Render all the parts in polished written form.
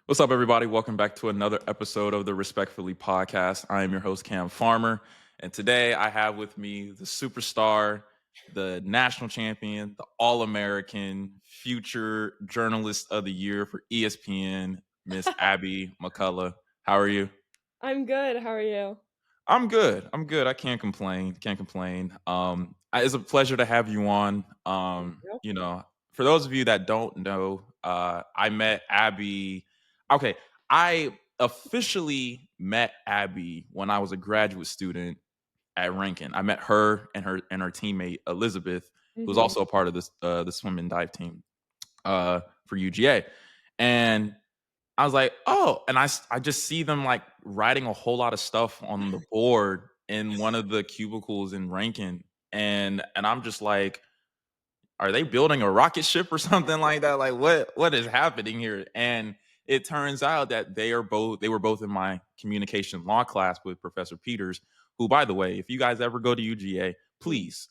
What's up, everybody? Welcome back to another episode of the Respectfully podcast. I am your host, Cam Farmer. And today I have with me the superstar, the national champion, the All American, future journalist of the year for ESPN, Miss Abby McCulloh. How are you? I'm good. How are you? I'm good. I'm good. I can't complain. Can't complain. It's a pleasure to have you on. Thank you. For those of you that don't know, I met Abby. Okay, I officially met Abby when I was a graduate student at Rankin. I met her and her teammate Elizabeth, who was Mhm. also a part of the swim and dive team for UGA, and I was like, "Oh," and I just see them, like, writing a whole lot of stuff on the board in one of the cubicles in Rankin, and I'm just like, "Are they building a rocket ship or something like that? Like, what is happening here?" And it turns out that they were both in my communication law class with Professor Peters, who, by the way, if you guys ever go to UGA, Mhm. please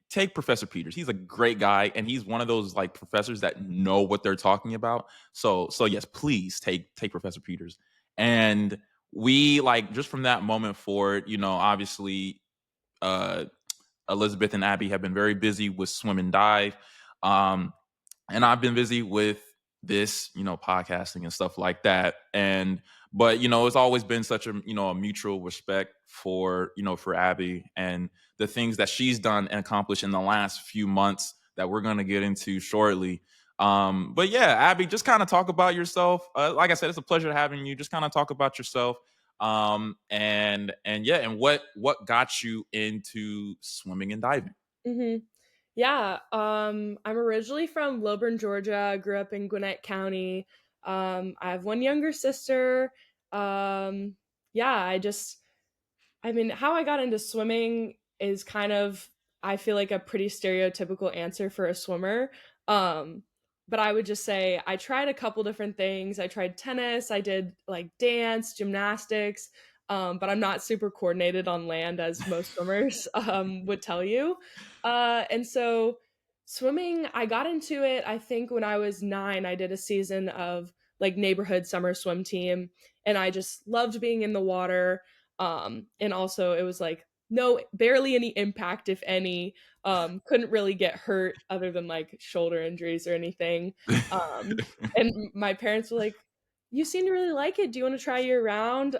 take Professor Peters. He's a great guy, and he's one of those like professors that know what they're talking about. So yes, please take Professor Peters. And we like just from that moment forward, obviously uh Elizabeth and Abby have been very busy with swim and dive. Um, and I've been busy with this, podcasting and stuff like that. And but it's always been such a mutual respect for for Abby and the things that she's done and accomplished in the last few months that we're going to get into shortly. But yeah, Abby, just kind of talk about yourself. Like I said, it's a pleasure having you. Just kind of talk about yourself. And yeah, and what got you into swimming and diving? Mhm. Yeah, I'm originally from Lilburn, Georgia. Grew up in Gwinnett County. I have one younger sister. Um, yeah, I mean, how I got into swimming is kind of, I feel like, a pretty stereotypical answer for a swimmer. Um, but I would just say I tried a couple different things. I tried tennis, I did like dance, gymnastics, but I'm not super coordinated on land as most swimmers would tell you. And so swimming, I got into it, I think, when I was 9. I did a season of like neighborhood summer swim team, and I just loved being in the water. And also it was like no barely any impact, if any. Couldn't really get hurt other than like shoulder injuries or anything. And my parents were like, you seem to really like it, do you want to try year round?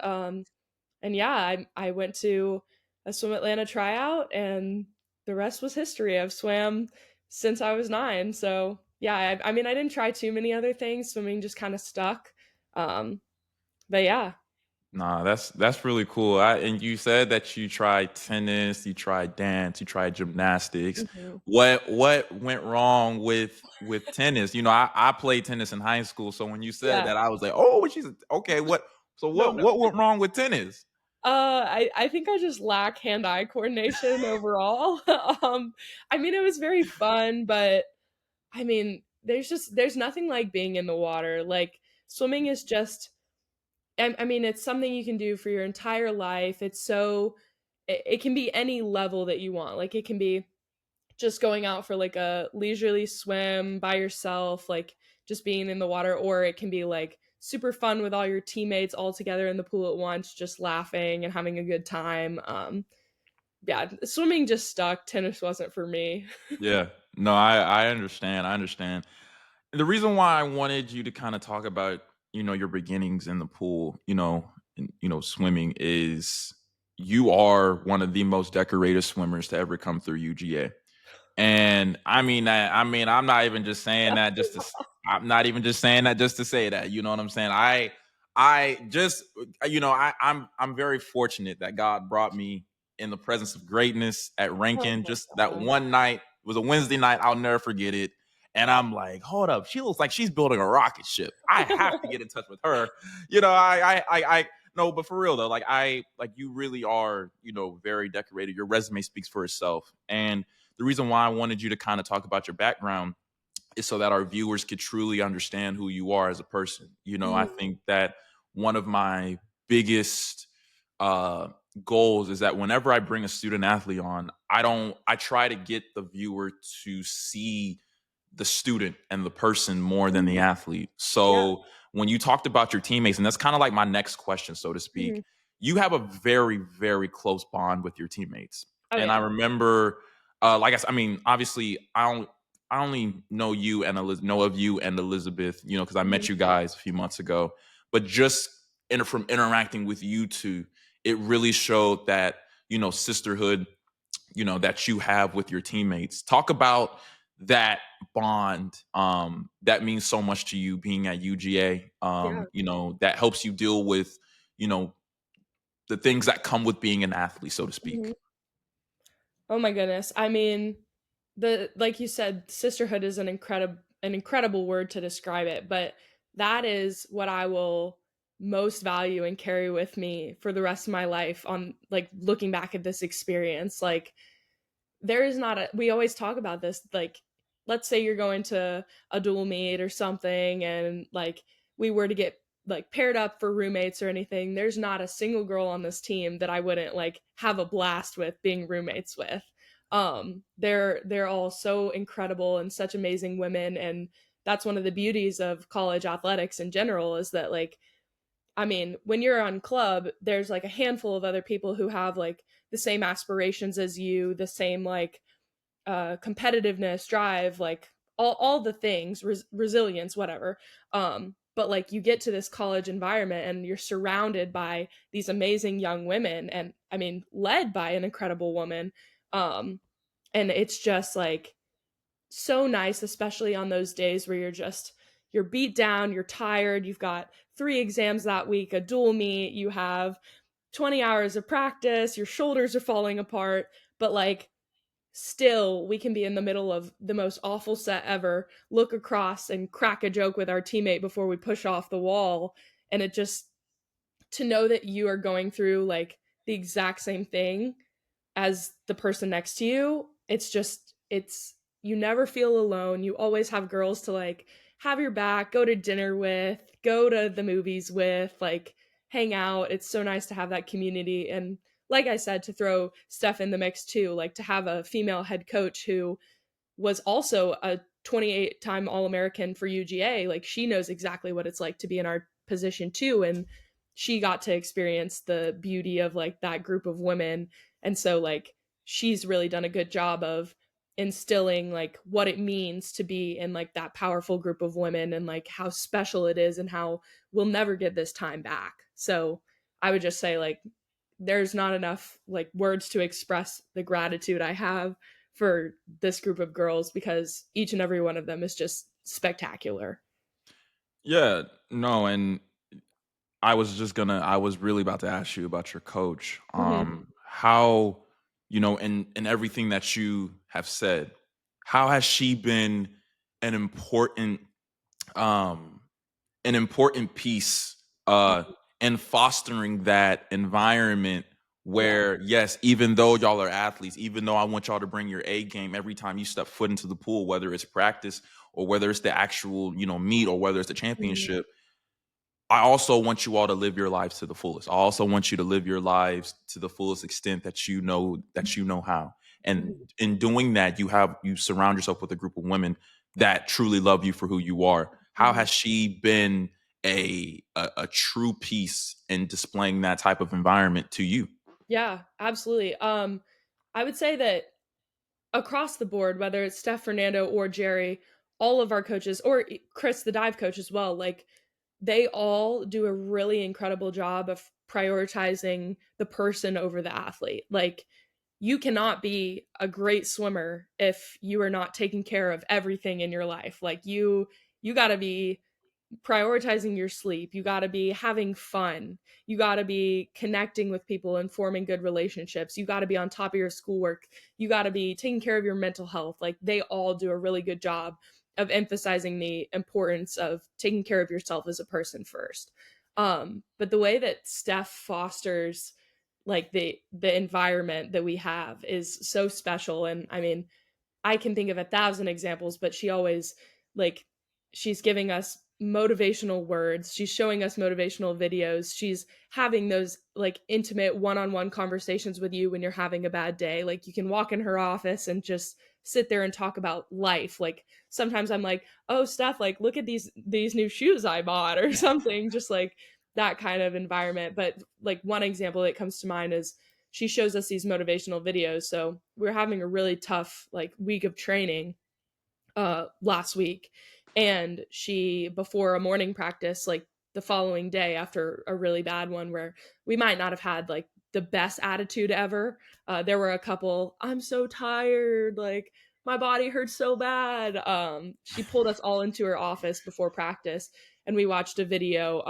And yeah, I went to a Swim Atlanta tryout, and the rest was history. I've swam since I was 9. So yeah, I mean, I didn't try too many other things. Swimming just kind of stuck. um but yeah. Nah, that's really cool. And you said that you tried tennis, you tried dance, you tried gymnastics. Mhm. What went wrong with tennis? I played tennis in high school, so when you said Yeah. that, I was like, oh, she's okay. What? So No, what no. what went wrong with tennis? I think I just lack hand-eye coordination overall. I mean, it was very fun, but I mean, there's nothing like being in the water. Like, swimming is just, I mean, it's something you can do for your entire life. It can be any level that you want. Like, it can be just going out for like a leisurely swim by yourself, like just being in the water, or it can be like super fun with all your teammates all together in the pool at once, just laughing and having a good time. Yeah, swimming just stuck. Tennis wasn't for me. Yeah, no, I understand. I understand. The reason why I wanted you to kind of talk about your beginnings in the pool, swimming is you are one of the most decorated swimmers to ever come through UGA. And I mean that. I mean, I'm not even just saying that just to. I'm not even just saying that just to say that. You know what I'm saying? I just, I'm very fortunate that God brought me in the presence of greatness at Oh Rankin. my Just that god. one night, it was a Wednesday night. I'll never forget it. And I'm like, hold up, she looks like she's building a rocket ship. I have to get in touch with her. No, but for real though, like you really are, very decorated. Your resume speaks for itself. And the reason why I wanted you to kind of talk about your background is so that our viewers could truly understand who you are as a person. I Mhm. think that one of my biggest uh, goals is that whenever I bring a student athlete on, I try to get the viewer to see the student and the person more than the Mhm. athlete. Yeah. when you talked about your teammates, and that's kind of like my next question, so to speak. Mhm. You have a very, very close bond with your teammates, Oh, and yeah. I remember, like I said, I mean, obviously, I only know you and know of you and Elizabeth, because I met Mhm. you guys a few months ago. But just from interacting with you two, it really showed that sisterhood, that you have with your teammates. Talk about that bond that means so much to you being at UGA. Yeah. That helps you deal with you know the things that come with being an athlete, so to speak. Mhm. Oh my goodness. I mean, the like you said, sisterhood is an incredible word to describe it, but that is what I will most value and carry with me for the rest of my life on like looking back at this experience. Like there is not a we always talk about this, like let's say you're going to a dual meet or something and like we were to get like paired up for roommates or anything, there's not a single girl on this team that I wouldn't like have a blast with being roommates with. They're all so incredible and such amazing women, and that's one of the beauties of college athletics in general is that like I mean, when you're on club, there's like a handful of other people who have like the same aspirations as you, the same like competitiveness, drive, like all the things, resilience, whatever. But like you get to this college environment and you're surrounded by these amazing young women, and I mean, led by an incredible woman. Um, and it's just like so nice, especially on those days where you're beat down, you're tired, you've got 3 exams that week, a dual meet, you have 20 hours of practice, your shoulders are falling apart, but like still we can be in the middle of the most awful set ever, look across and crack a joke with our teammate before we push off the wall, and it just to know that you are going through like the exact same thing as the person next to you, it's you never feel alone. You always have girls to like have your back, go to dinner with, go to the movies with, like hang out. It's so nice to have that community, and like I said, to throw Steph in the mix too, like to have a female head coach who was also a 28-time All-American for UGA. Like she knows exactly what it's like to be in our position too, and she got to experience the beauty of like that group of women. And so like she's really done a good job of instilling like what it means to be in like that powerful group of women and like how special it is and how we'll never get this time back. So I would just say like there's not enough like words to express the gratitude I have for this group of girls because each and every one of them is just spectacular. Yeah, no, and I was really about to ask you about your coach. Mhm. How, in everything that you have said, how has she been an important um an important piece Mhm. in fostering that environment Yeah. where, yes, even though y'all are athletes, even though I want y'all to bring your A game every time you step foot into the pool, whether it's practice or whether it's the actual, meet or whether it's the Mhm. championship, I also want you all to live your lives to the fullest. I also want you to live your lives to the fullest extent that you know how. And Mhm. in doing that, you surround yourself with a group of women that truly love you for who you are. How Mhm. has she been a true piece in displaying that type of environment to you? Yeah, absolutely. I would say that across the board, whether it's Steph, Fernando, or Jerry, all of our coaches, or Chris, the dive coach as well, like they all do a really incredible job of prioritizing the person over the athlete. Like you cannot be a great swimmer if you are not taking care of everything in your life. Like you got to be prioritizing your sleep. You got to be having fun. You got to be connecting with people and forming good relationships. You got to be on top of your schoolwork. You got to be taking care of your mental health. Like they all do a really good job of emphasizing the importance of taking care of yourself as a person first. But the way that Steph fosters like the environment that we have is so special, and I mean I can think of 1,000 examples, but she always like she's giving us motivational words. She's showing us motivational videos. She's having those like intimate one-on-one conversations with you when you're having a bad day. Like you can walk in her office and just sit there and talk about life. Like sometimes I'm like, oh, Steph, like look at these new shoes I bought or something, just like that kind of environment. But like one example that comes to mind is she shows us these motivational videos. So we're having a really tough like week of training last week, and she, before a morning practice, like the following day after a really bad one where we might not have had like the best attitude ever, there were a couple, I'm so tired, like my body hurts so bad. She pulled us all into her office before practice and we watched a video.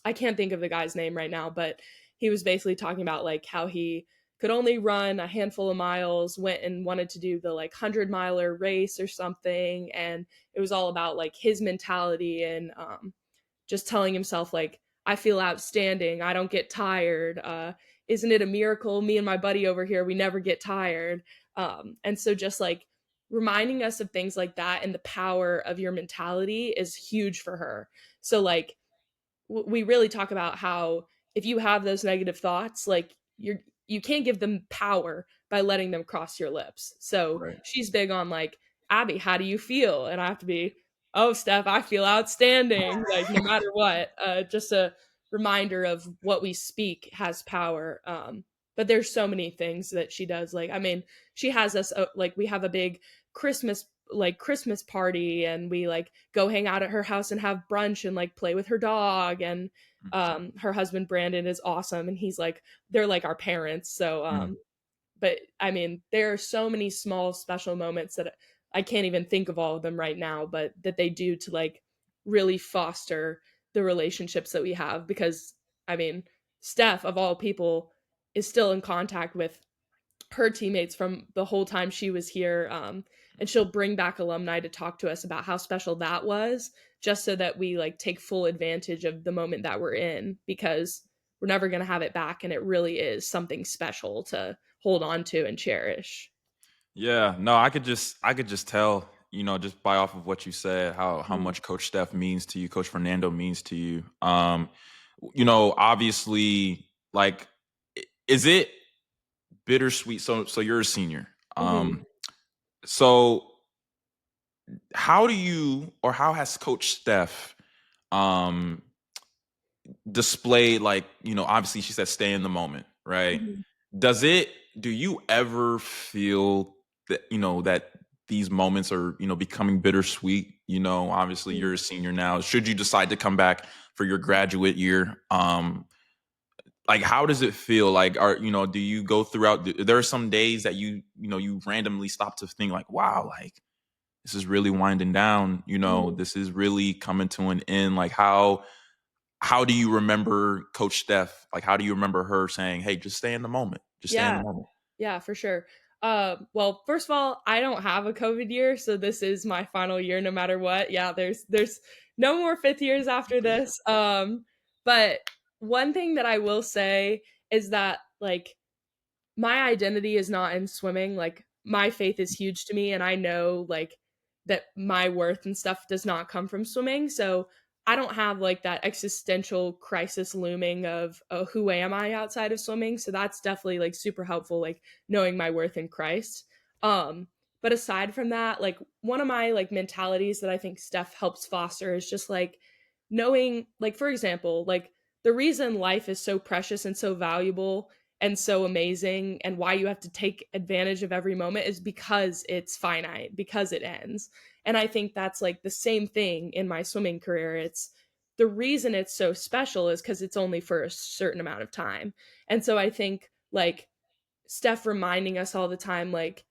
I can't think of the guy's name right now, but he was basically talking about like how he could only run a handful of miles, went and wanted to do the like 100-miler race or something. And it was all about like his mentality and just telling himself, like, I feel outstanding. I don't get tired. Isn't it a miracle? Me and my buddy over here, we never get tired. And so just like reminding us of things like that and the power of your mentality is huge for her. So, like, we really talk about how if you have those negative thoughts, like you can't give them power by letting them cross your lips. So Right. she's big on like, Abby, how do you feel? And I have to be, oh, Steph, I feel outstanding, like no matter what. Just a reminder of what we speak has power. But there's so many things that she does. Like, I mean, she has us like we have a big Christmas Christmas party, and we like go hang out at her house and have brunch and like play with her dog. And her husband Brandon is awesome, and he's like, they're like our parents. So Mm. but I mean, there are so many small special moments that I can't even think of all of them right now, but that they do to like really foster the relationships that we have. Because I mean, Steph of all people is still in contact with her teammates from the whole time she was here. And she'll bring back alumni to talk to us about how special that was, just so that we like take full advantage of the moment that we're in, because we're never going to have it back. And it really is something special to hold on to and cherish. Yeah, no, I could just tell, just by off of what you said, how Mhm. much Coach Steph means to you, Coach Fernando means to you. Obviously, like, is it bittersweet? So you're a senior. Mhm. So how do you, or how has Coach Steph um displayed, like, obviously she said stay in the moment, right? Mhm. Does it do you ever feel that, that these moments are, becoming bittersweet? Obviously Mhm. you're a senior now. Should you decide to come back for your graduate year, like, how does it feel? Like, do you go throughout, there are some days that you randomly stop to think like, wow, like, this is really winding down, Mhm. this is really coming to an end. Like, how do you remember Coach Steph? Like, how do you remember her saying, "Hey, just stay in the moment. Just stay in the Yeah. moment." Yeah, for sure. Well, first of all, I don't have a COVID year, so this is my final year no matter what. Yeah, there's no more fifth years after this. But one thing that I will say is that like my identity is not in swimming. Like my faith is huge to me, and I know like that my worth and stuff does not come from swimming. So I don't have like that existential crisis looming of, oh, who am I outside of swimming? So that's definitely like super helpful, like knowing my worth in Christ. Um, but aside from that, like one of my like mentalities that I think Steph helps foster is just like knowing, like, for example, like the reason life is so precious and so valuable and so amazing and why you have to take advantage of every moment is because it's finite, because it ends. And I think that's like the same thing in my swimming career. It's the reason it's so special is because it's only for a certain amount of time. And so I think like Steph reminding us all the time, like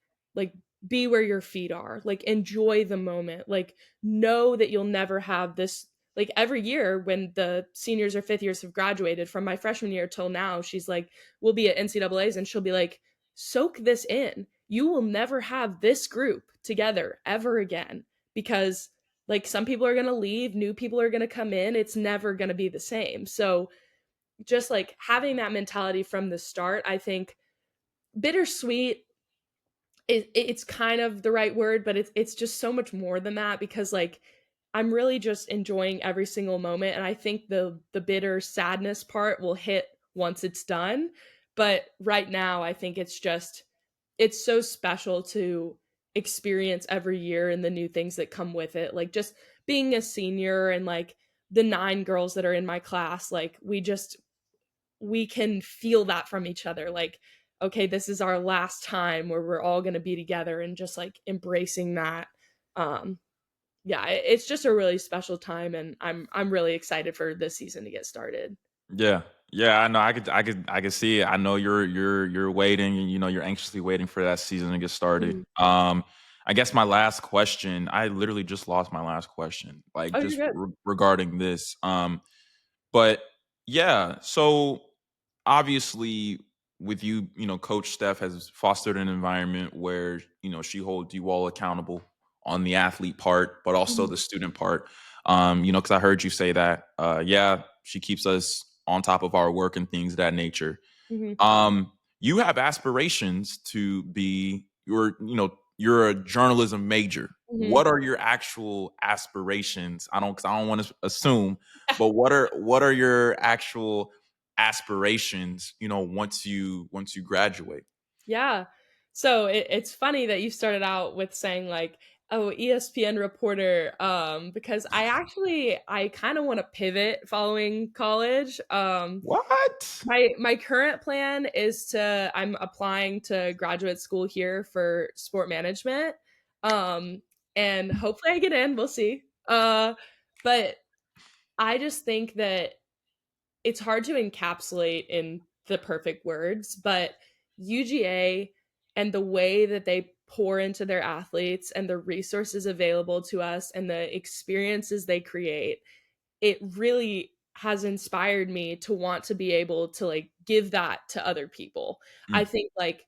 be where your feet are, like enjoy the moment, like know that you'll never have this. Like every year when the seniors or fifth years have graduated from my freshman year till now, she's like, we'll be at NCAA's and she'll be like, soak this in. You will never have this group together ever again, because like some people are going to leave, new people are going to come in. It's never going to be the same. So just like having that mentality from the start, I think bittersweet, it's kind of the right word, but it's just so much more than that, because like I'm really just enjoying every single moment, and I think the bitter sadness part will hit once it's done. But right now I think it's so special to experience every year and the new things that come with it. Like just being a senior and like the 9 girls that are in my class, like we can feel that from each other. Like, okay, this is our last time where we're all going to be together and just like embracing that. Um yeah, it's just a really special time and I'm really excited for this season to get started. Yeah. Yeah, I know. I could see it. I know you're waiting, and you're anxiously waiting for that season to get started. Mhm. I guess my last question, I literally just lost my last question, like Oh, you're just good. regarding this. But yeah, so obviously with you, Coach Steph has fostered an environment where, she holds you all accountable on the athlete part, but also Mhm, the student part. Because I heard you say that, yeah, she keeps us on top of our work and things of that nature. mhm, You have aspirations to be you're a journalism major. mhm. What are your actual aspirations? Because I don't want to assume, but what are your actual aspirations, once you graduate? Yeah. So it's funny that you started out with saying like, "Oh, ESPN reporter," because I kind of want to pivot following college. What? My current plan is I'm applying to graduate school here for sport management, um, and hopefully I get in. We'll see. But I just think that it's hard to encapsulate in the perfect words, but UGA and the way that they pour into their athletes and the resources available to us and the experiences they create, it really has inspired me to want to be able to like give that to other people. I Mm, think like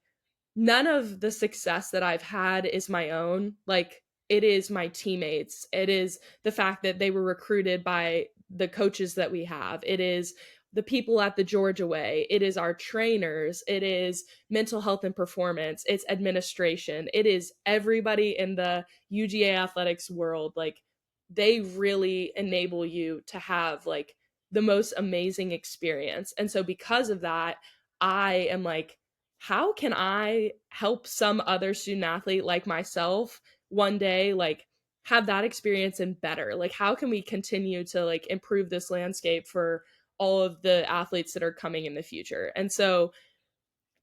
none of the success that I've had is my own. Like it is my teammates. It is the fact that they were recruited by the coaches that we have. It is the people at the Georgia Way. It is our trainers. It is mental health and performance. It's administration. It is everybody in the UGA athletics world. Like they really enable you to have like the most amazing experience. And so because of that, I am like, how can I help some other student athlete like myself one day like have that experience and better? Like how can we continue to like improve this landscape for all of the athletes that are coming in the future? And so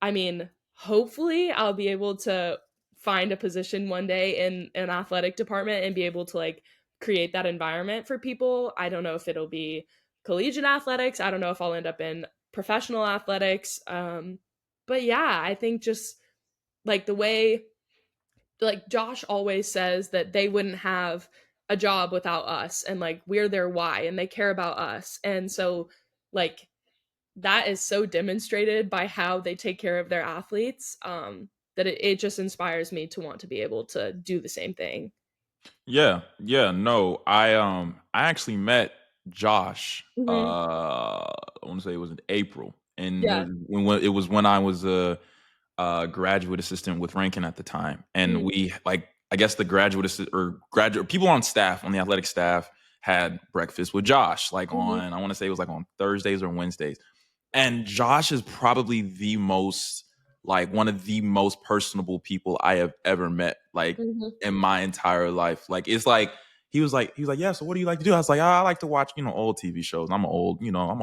I mean, hopefully I'll be able to find a position one day in an athletic department and be able to like create that environment for people. I don't know if it'll be collegiate athletics. I don't know if I'll end up in professional athletics. But yeah, I think just like the way like Josh always says that they wouldn't have a job without us and like we're their why and they care about us. And so like that is so demonstrated by how they take care of their athletes that it just inspires me to want to be able to do the same thing. yeah, yeah, no, I actually met Josh. Hmm. I want to say it was in April, and Yeah. it was when I was a graduate assistant with Rankin at the time, and Hmm. we like I guess the graduate people on staff on the athletic staff had breakfast with Josh like Hmm. on I want to say it was like on Thursdays or Wednesdays, and Josh is probably the most like one of the most personable people I have ever met like Hmm. in my entire life. Like it's like he was like, yeah. So what do you like to do? I was like, I like to watch old TV shows. I'm an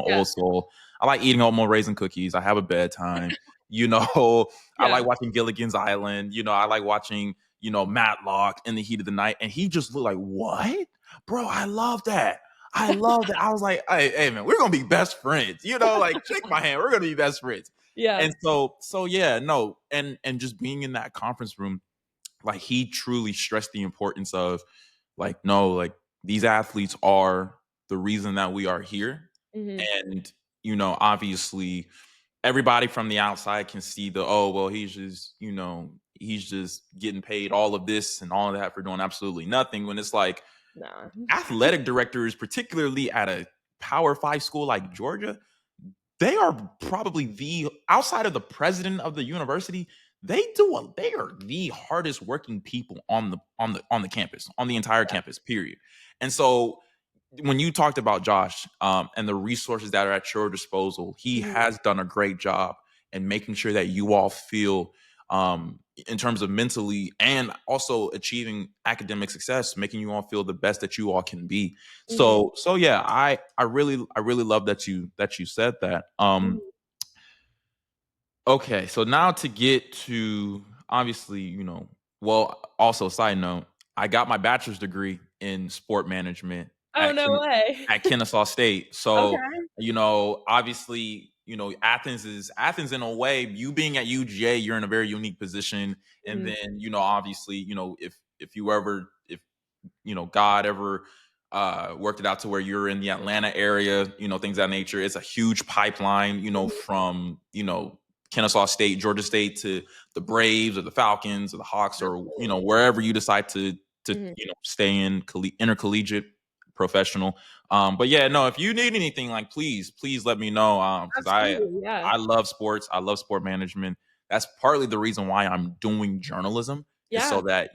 Yeah. old soul. I like eating oatmeal raisin cookies. I have a bedtime. You know, I Yeah. like watching Gilligan's Island. I like watching Matlock in the heat of the night. And he just looked like, what, bro? I love that. I love that. I was like, hey, man, we're gonna be best friends. Like shake my hand. We're gonna be best friends. Yeah. And so yeah, no, and just being in that conference room, like he truly stressed the importance of like, no, like these athletes are the reason that we are here. Hmm. And obviously everybody from the outside can see the, oh well, he's just getting paid all of this and all of that for doing absolutely nothing, when it's like Nah. athletic directors, particularly at a Power 5 school like Georgia, they are probably the outside of the president of the university, they are the hardest working people on the campus, on the entire campus, period. And so when you talked about Josh, and the resources that are at your disposal, he Hmm. has done a great job in making sure that you all feel in terms of mentally and also achieving academic success, making you all feel the best that you all can be. Mhm. So yeah, I really love that you said that. Mhm. Okay, so now to get to obviously, well, also side note, I got my bachelor's degree in sport management Oh, no way. at Kennesaw State. So, Okay. obviously, Athens in a way, you being at UGA, you're in a very unique position. And Mhm. then, obviously, if you ever if God ever worked it out to where you're in the Atlanta area, things of that nature. It's a huge pipeline, Mhm. from Kennesaw State, Georgia State to the Braves or the Falcons or the Hawks or Absolutely. wherever you decide to Mhm. stay in intercollegiate professional. But yeah, no, if you need anything, like please let me know. Because Absolutely, yeah. I love sports. I love sport management. That's partly the reason why I'm doing journalism, is so Yeah. that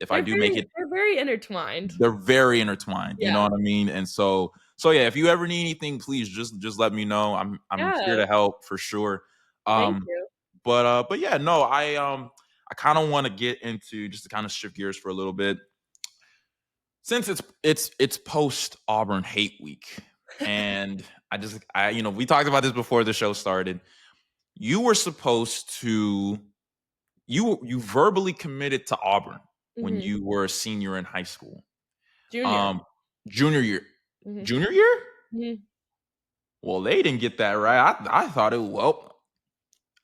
if I do make it, They're very intertwined. they're very intertwined. You know Yeah. what I mean? And so yeah, if you ever need anything, please just let me know. I'm here Yeah. to help for sure. Thank Um, you. but yeah, no, I kind of want to get into, just to kind of shift gears for a little bit, since it's post Auburn hate week, and we talked about this before the show started. You were supposed to you verbally committed to Auburn when Mhm. you were a senior in high school. Junior. Um, junior year, Mhm. junior year. Mhm. Well, they didn't get that right. I thought it. Well,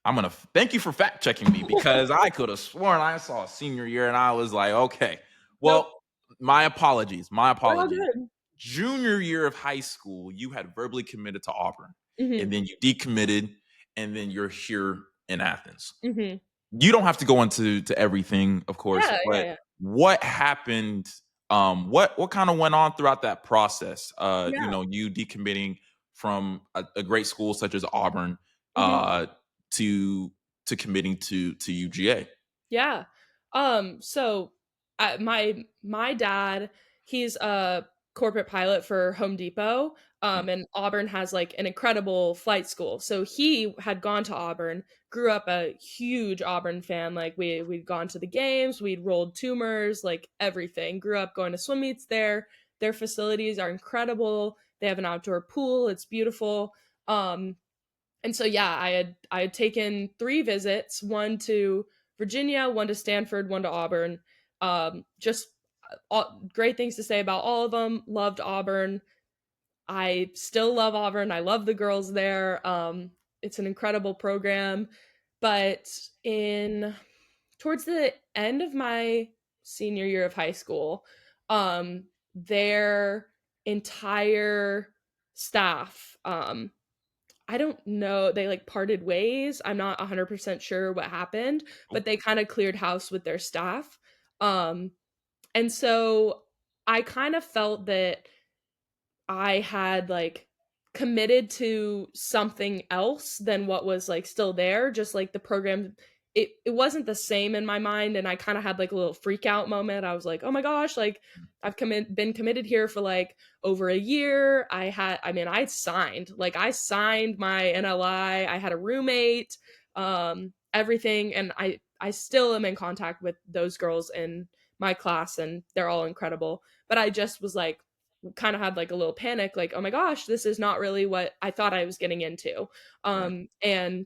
I'm gonna thank you for fact checking me, because I could have sworn I saw senior year and I was like, okay, Nope. well, my apologies, my We're all apologies. good. Junior year of high school, you had verbally committed to Auburn, and Mhm. then you decommitted, and then you're here in Athens. Mhm. You don't have to go into everything, of course, Yeah, yeah, but yeah. what happened? What kind of went on throughout that process? Yeah. You decommitting from a great school such as Auburn, Mhm. uh, to committing to UGA. Yeah. So my dad, he's a corporate pilot for Home Depot. Mm, And Auburn has like an incredible flight school. So he had gone to Auburn, grew up a huge Auburn fan. Like we'd gone to the games, we'd rolled tumors, like everything. Grew up going to swim meets there. Their facilities are incredible. They have an outdoor pool. It's beautiful. Um, and so yeah, I had taken 3 visits, one to Virginia, one to Stanford, one to Auburn. Just all, great things to say about all of them. Loved Auburn. I still love Auburn. I love the girls there. It's an incredible program. But in towards the end of my senior year of high school, their entire staff, I don't know, they, like, parted ways. I'm not 100% sure what happened, oh, but they kinda cleared house with their staff. Um, and so I kind of felt that I had, like, committed to something else than what was, like, still there, just, like, the program it wasn't the same in my mind, and I kinda had, like, a little freak out moment. I was like, "Oh my gosh, like, been committed here for, like, over a year." I signed, like, I signed my NLI, I had a roommate, everything, and I still am in contact with those girls in my class, and they're all incredible, but I just was, like, kind of had like a little panic, like, oh my gosh, this is not really what I thought I was getting into. right. And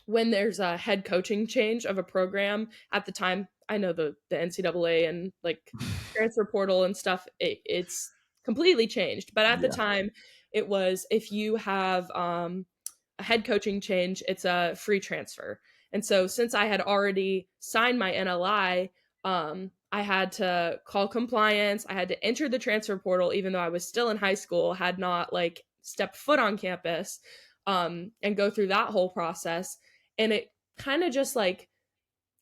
when there's a head coaching change of a program, at the time, I know the NCAA and like transfer portal and stuff, it's completely changed, but at the Yeah. time it was, if you have a head coaching change, it's a free transfer. And so since I had already signed my NLI, I had to call compliance. I had to enter the transfer portal, even though I was still in high school, had not like stepped foot on campus, and go through that whole process. And it kind of just like,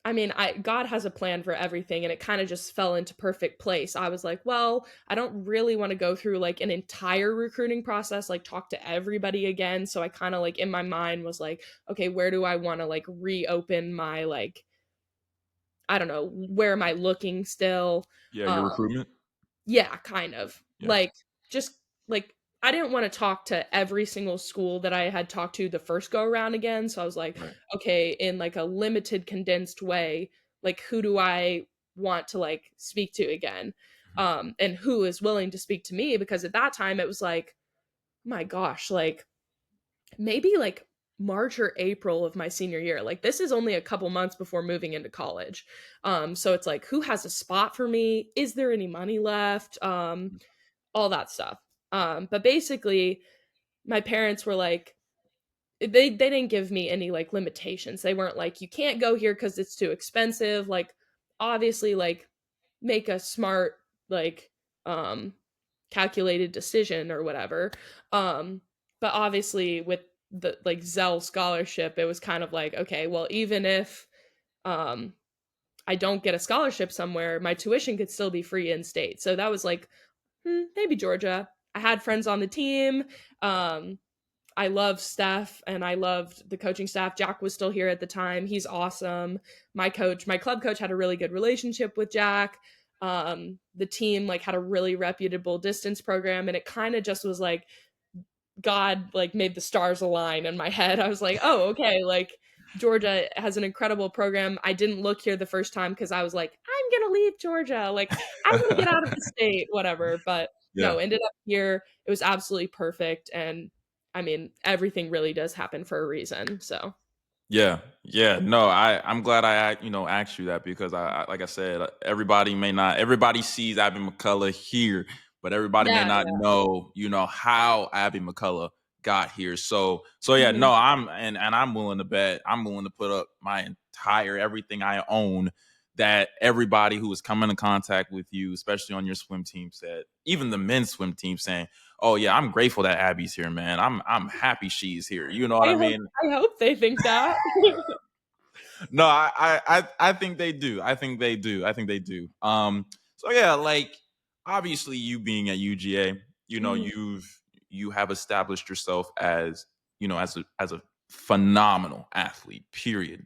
I God has a plan for everything, and it kind of just fell into perfect place. I was like, well, I don't really want to go through like an entire recruiting process, like talk to everybody again. So I kind of like in my mind was like, okay, where do I want to like reopen my like, I don't know, where am I looking still? Yeah, your Um recruitment. yeah, kind of. Yeah. Like just like I didn't want to talk to every single school that I had talked to the first go around again. So I was like, Right. okay, in like a limited, condensed way, like who do I want to like speak to again? Mhm. And who is willing to speak to me? Because at that time it was like, my gosh, like maybe like March or April of my senior year. Like this is only a couple months before moving into college. So it's like who has a spot for me? Is there any money left? All that stuff. But basically my parents were like they didn't give me any like limitations. They weren't like you can't go here cuz it's too expensive. Like obviously like make a smart like um calculated decision or whatever. Um but obviously with the like Zell scholarship, it was kind of like okay, well even if um I don't get a scholarship somewhere, my tuition could still be free in state. So that was like maybe Georgia. I had friends on the team. Um I love Steph and I loved the coaching staff. Jack was still here at the time. He's awesome. My coach, my club coach had a really good relationship with Jack. The team like had a really reputable distance program and it kind of just was like God like made the stars align in my head. I was like, "Oh, okay, like Georgia has an incredible program." I didn't look here the first time cuz I was like, "I'm going to leave Georgia. Like I'm going to get out of the state, whatever." But no, Yeah. ended up here. It was absolutely perfect and I mean, everything really does happen for a reason. So, Yeah, yeah. No, I'm glad asked you that because like I said, everybody sees Abby McCulloh here, but everybody may yeah, not yeah. know, how Abby McCulloh got here. So yeah, Mhm. no, and I'm willing to bet, I'm willing to put up my entire everything I own that everybody who was coming in contact with you, especially on your swim team, said, even the men's swim team saying, "Oh yeah, I'm grateful that Abby's here, man. I'm happy she's here." You know what I mean? I hope they think that. No, I think they do. I think they do. I think they do. So yeah, like obviously you being at UGA, Mhm. you have established yourself as as a phenomenal athlete. Period.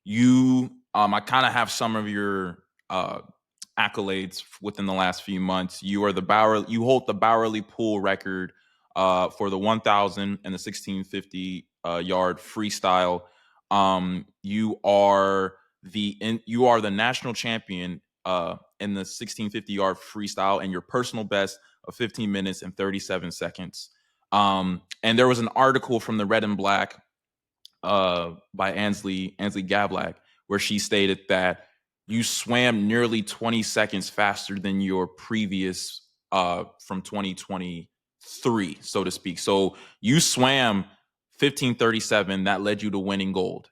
You I kind of have some of your accolades within the last few months. You hold the Bowerly pool record for the 1000 and the 1650 yard freestyle. You are the national champion in the 1650 yard freestyle and your personal best of 15 minutes and 37 seconds. And there was an article from the Red and Black by Ansley Gavlak, where she stated that you swam nearly 20 seconds faster than your previous from 2023, so to speak. So you swam 15:37, that led you to winning gold.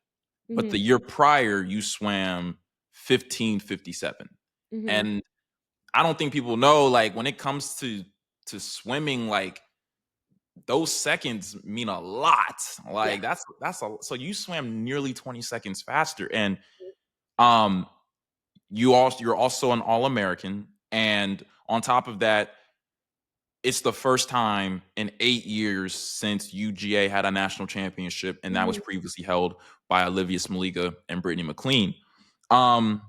But the Mhm. year prior, you swam 15:57. Mhm. And I don't think people know, like when it comes to swimming, like those seconds mean a lot. Yeah. Like so you swam nearly 20 seconds faster. And um you're also an All-American. And on top of that, it's the first time in 8 years since UGA had a national championship, and that was Mhm. previously held by Olivia Smaliga and Brittany McLean. Um,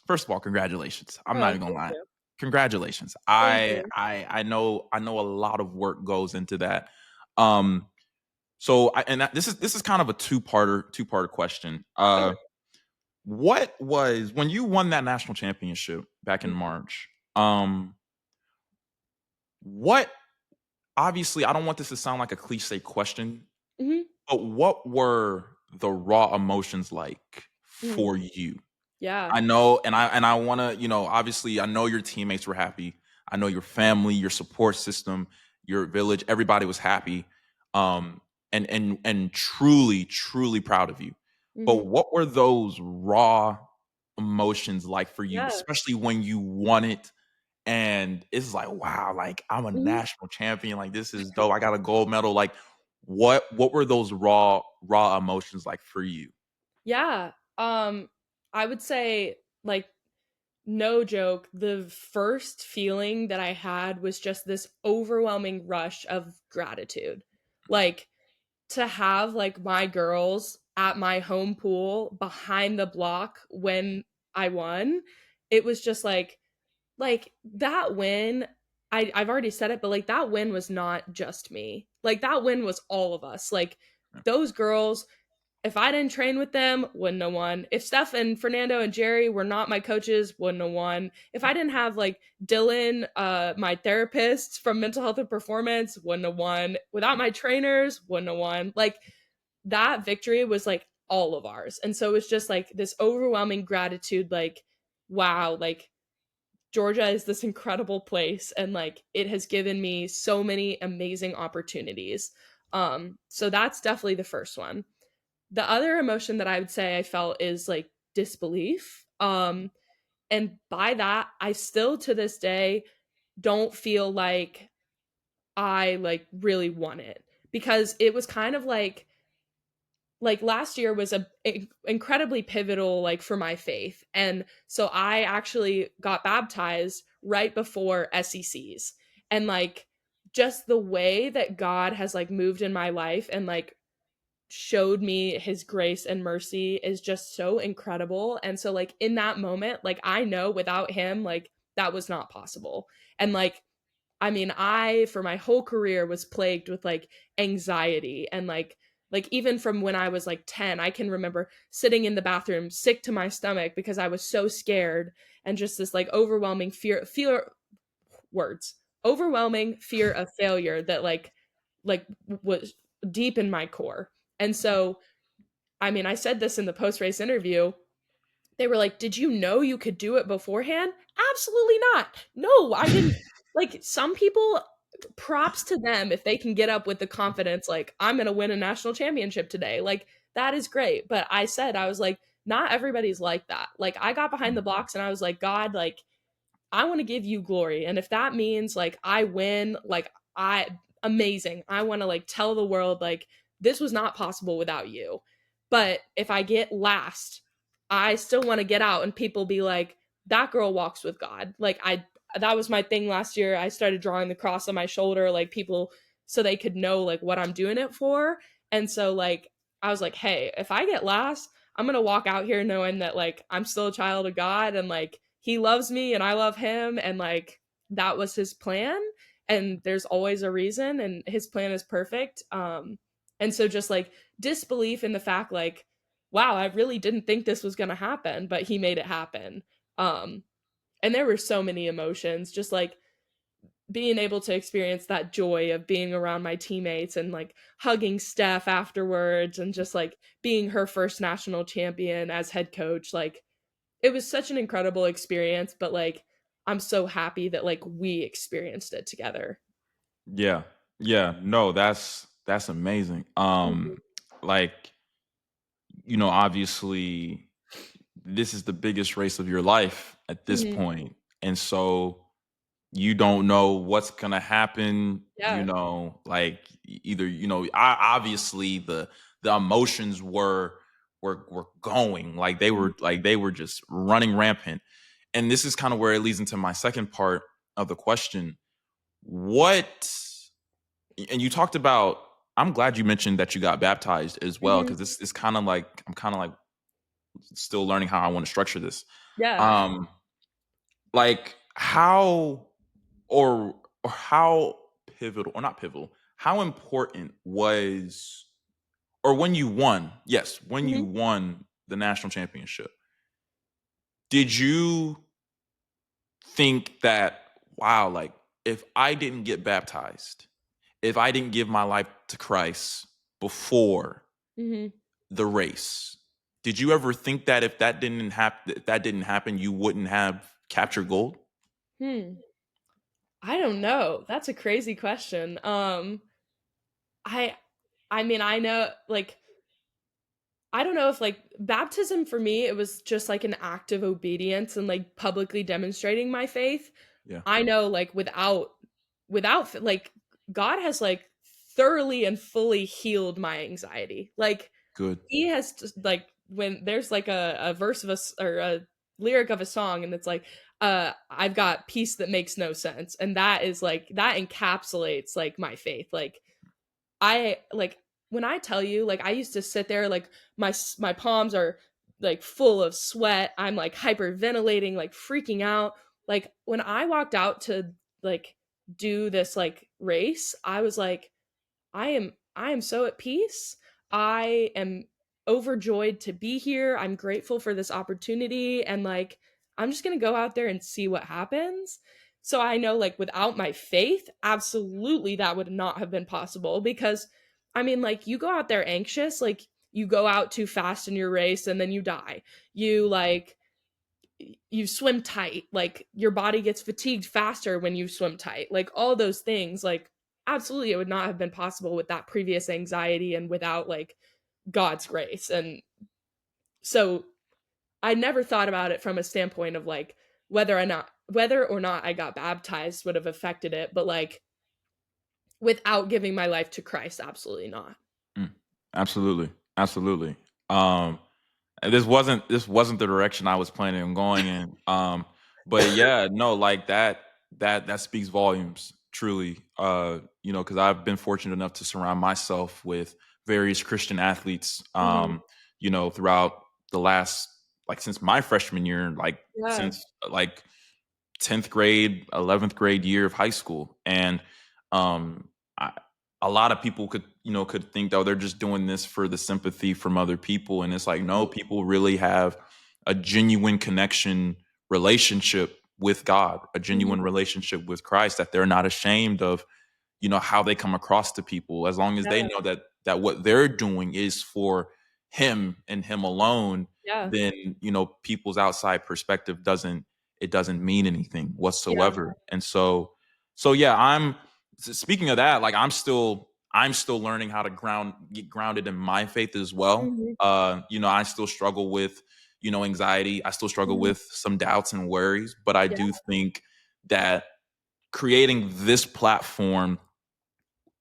First of all, congratulations. I'm not Oh, even gonna thank lie. you. Congratulations. Thank you. I know a lot of work goes into that. Um, this is kind of a two-parter question. Okay. What was when you won that national championship back in Mhm. March? What Obviously, I don't want this to sound like a cliche question, Mhm. but what were the raw emotions like Mhm. for you? Yeah. I know, and I want to, obviously, I know your teammates were happy. I know your family, your support system, your village, everybody was happy, um, and truly, truly proud of you. But Mhm. what were those raw emotions like for you, Yeah. especially when you won it? And it's like, wow, like I'm a Mhm. national champion. Like this is dope. I got a gold medal. Like, what were those raw emotions like for you? Yeah. I would say like no joke, the first feeling that I had was just this overwhelming rush of gratitude. Like to have like my girls at my home pool behind the block when I won, it was just like that win. I've already said it, but like that win was not just me. Like that win was all of us. Like those girls, if I didn't train with them, wouldn't have won. If Steph and Fernando and Jerry were not my coaches, wouldn't have won. If I didn't have like Dylan, my therapist from mental health and performance, wouldn't have won. Without my trainers, wouldn't have won. Like that victory was like all of ours. And so it was just like this overwhelming gratitude, like, wow, like Georgia is this incredible place and like it has given me so many amazing opportunities. So that's definitely the first one. The other emotion that I would say I felt is like disbelief. And by that, I still to this day don't feel like I like really won it because it was kind of like last year was a incredibly pivotal like for my faith. And so I actually got baptized right before SECs. And like just the way that God has like moved in my life and like showed me his grace and mercy is just so incredible. And so like in that moment, like I know without him, like that was not possible. And like I mean, I for my whole career was plagued with like anxiety and like even from when I was like 10, I can remember sitting in the bathroom sick to my stomach because I was so scared and just this like overwhelming fear words. Overwhelming fear of failure that like was deep in my core. And so, I mean, I said this in the post-race interview. They were like, "Did you know you could do it beforehand?" Absolutely not. No, I didn't. Like some people, props to them if they can get up with the confidence like I'm going to win a national championship today. Like that is great. But I said I was like not everybody's like that. Like I got behind the box and I was like, "God, like I want to give you glory. And if that means like I win, like I amazing. I want to like tell the world like this was not possible without you. But if I get last, I still want to get out and people be like that girl walks with God." Like I that was my thing last year. I started drawing the cross on my shoulder like people so they could know like what I'm doing it for. And so like I was like, "Hey, if I get last, I'm going to walk out here knowing that like I'm still a child of God and like he loves me and I love him and like that was his plan and there's always a reason and his plan is perfect." And so just like disbelief in the fact like wow, I really didn't think this was going to happen, but he made it happen. Um and there were so many emotions just like being able to experience that joy of being around my teammates and like hugging Steph afterwards and just like being her first national champion as head coach. Like it was such an incredible experience, but like I'm so happy that like we experienced it together. Yeah. Yeah. No, that's amazing. Mhm. Like, obviously this is the biggest race of your life at this Mhm. point. And so you don't know what's going to happen, Yeah. like either, obviously the emotions were going, Mhm. like they were just running rampant. And this is kind of where it leads into my second part of the question. What and you talked about, I'm glad you mentioned that you got baptized as well, Mhm. because this is kind of like, I'm kind of like still learning how I want to structure this. Yeah. Um, like how or how pivotal, or not pivotal, how important was, or when you won, yes, when you Mhm. won the national championship, did you think that, wow, like if I didn't get baptized, if I didn't give my life to Christ before Mhm. the race, did you ever think that if that didn't happen, you wouldn't have captured gold? Hmm. I don't know. That's a crazy question. I I mean, I know like I don't know if like baptism for me it was just like an act of obedience and like publicly demonstrating my faith. Yeah, I know like without like God has like thoroughly and fully healed my anxiety. Like good. he has just like when there's like a verse of or a lyric of a song and it's like I've got peace that makes no sense and that is like that encapsulates like my faith. Like I like when I tell you like I used to sit there like my palms are like full of sweat. I'm like hyperventilating, like freaking out. Like when I walked out to like do this like race, I was like, I am so at peace. I am overjoyed to be here. I'm grateful for this opportunity, and like I'm just going to go out there and see what happens. So I know like without my faith, absolutely that would not have been possible, because I mean like you go out there anxious, like you go out too fast in your race and then you die. You like you swim tight, like your body gets fatigued faster when you swim tight, like all those things, like absolutely it would not have been possible with that previous anxiety and without like God's grace. And so I never thought about it from a standpoint of like whether or not I got baptized would have affected it, but like without giving my life to Christ, absolutely not. Mm, absolutely, absolutely. Um, and this wasn't the direction I was planning on going in. But yeah, no, like that speaks volumes, truly. Because I've been fortunate enough to surround myself with various Christian athletes. Hmm. Throughout the last, like, since my freshman year, like Yeah. since like 10th grade, 11th grade year of high school. And um, I, a lot of people could think, oh, they're just doing this for the sympathy from other people. And it's like, no, people really have a genuine connection relationship with God, a genuine Hmm. relationship with Christ, that they're not ashamed of how they come across to people, as long as they Yeah. know that what they're doing is for him and him alone. Yeah. Then people's outside perspective doesn't mean anything Yeah. whatsoever. And so yeah, speaking of that, like I'm still learning how to get grounded in my faith as well. Hmm. I still struggle with anxiety. I still struggle Hmm. with some doubts and worries, but I Yeah. do think that creating this platform